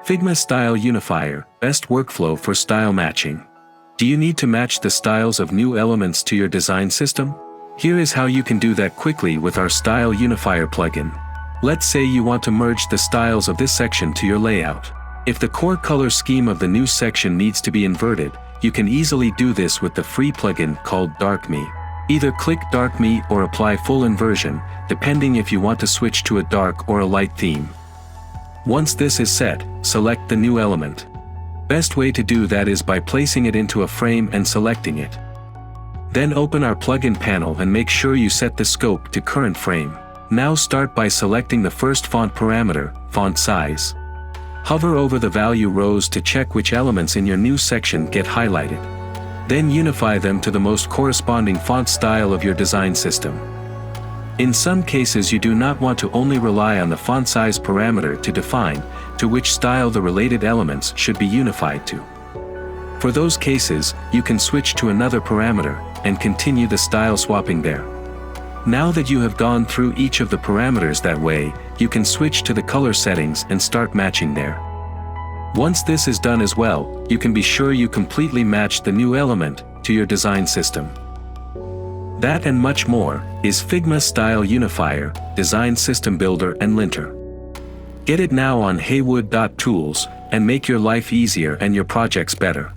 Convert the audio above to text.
Figma Style Unifier, best workflow for style matching. Do you need to match the styles of new elements to your design system? Here is how you can do that quickly with our Style Unifier plugin. Let's say you want to merge the styles of this section to your layout. If the core color scheme of the new section needs to be inverted, you can easily do this with the free plugin called DarkMe. Either click DarkMe or apply full inversion, depending if you want to switch to a dark or a light theme. Once this is set, select the new element. Best way to do that is by placing it into a frame and selecting it. Then open our plugin panel and make sure you set the scope to current frame. Now start by selecting the first font parameter, font size. Hover over the value rows to check which elements in your new section get highlighted. Then unify them to the most corresponding font style of your design system. In some cases you do not want to only rely on the font size parameter to define to which style the related elements should be unified to. For those cases, you can switch to another parameter and continue the style swapping there. Now that you have gone through each of the parameters that way, you can switch to the color settings and start matching there. Once this is done as well, you can be sure you completely match the new element to your design system. That and much more is Figma Style Unifier, Design System Builder and Linter. Get it now on haywood.tools and make your life easier and your projects better.